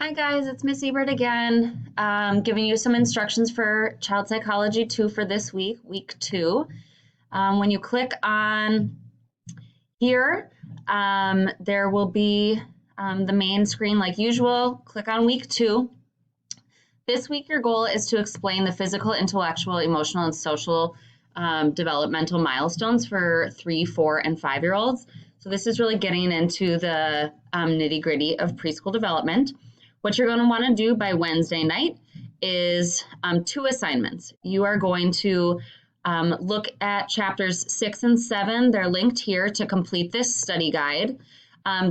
Hi guys, it's Miss Ebert again, giving you some instructions for Child Psychology 2 for this week, week 2. When you click on here, there will be the main screen like usual. Click on week 2. This week your goal is to explain the physical, intellectual, emotional, and social developmental milestones for 3, 4, and 5-year-olds. So this is really getting into the nitty-gritty of preschool development. What you're going to want to do by Wednesday night is 2 assignments. You are going to look at chapters 6 and 7. They're linked here to complete this study guide.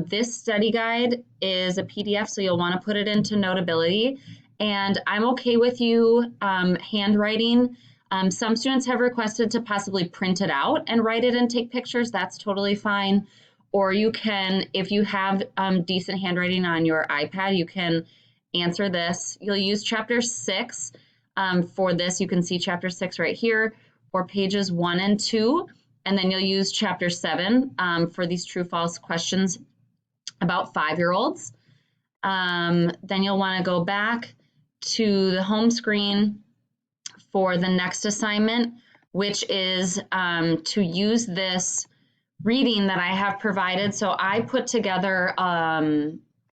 This study guide is a PDF, so you'll want to put it into Notability. And I'm okay with you handwriting. Some students have requested to possibly print it out and write it and take pictures. That's totally fine. Or you can, if you have decent handwriting on your iPad, you can answer this. You'll use chapter 6 for this. You can see chapter 6 right here, or pages 1 and 2. And then you'll use chapter 7 for these true-false questions about 5-year-olds. Then you'll want to go back to the home screen for the next assignment, which is to use this reading that I have provided. So I put together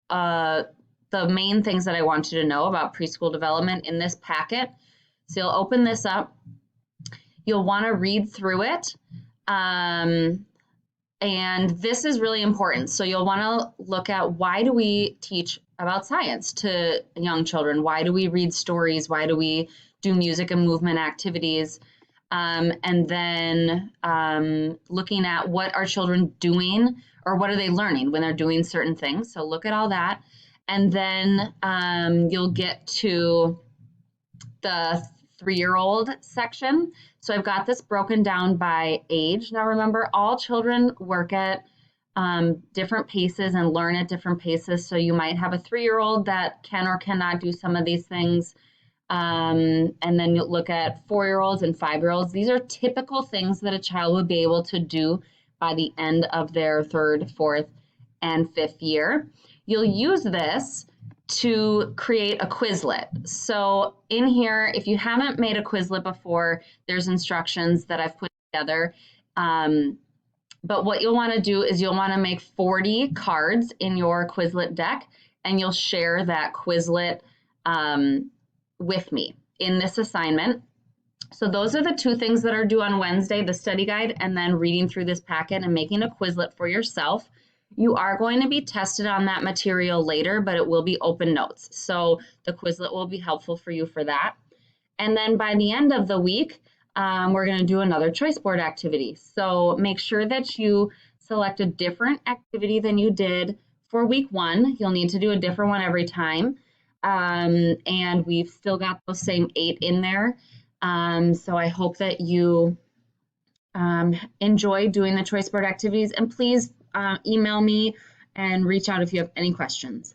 the main things that I want you to know about preschool development in this packet. So you'll open this up. You'll want to read through it. And this is really important. So you'll want to look at, why do we teach about science to young children? Why do we read stories? Why do we do music and movement activities? And then looking at what are children doing, or what are they learning when they're doing certain things. So look at all that. And then you'll get to the 3-year-old section. So I've got this broken down by age. Now remember, all children work at different paces and learn at different paces. So you might have a 3-year-old that can or cannot do some of these things. And then you'll look at 4-year-olds and 5-year-olds. These are typical things that a child would be able to do by the end of their 3rd, 4th, and 5th year. You'll use this to create a Quizlet. So in here, if you haven't made a Quizlet before, there's instructions that I've put together. But what you'll want to do is you'll want to make 40 cards in your Quizlet deck, and you'll share that Quizlet with me in this assignment. So those are the 2 things that are due on Wednesday, the study guide, and then reading through this packet and making a Quizlet for yourself. You are going to be tested on that material later, but it will be open notes. So the Quizlet will be helpful for you for that. And then by the end of the week, we're going to do another choice board activity. So make sure that you select a different activity than you did for week 1. You'll need to do a different one every time. And we've still got those same 8 in there. So I hope that you enjoy doing the choice board activities, and please email me and reach out if you have any questions.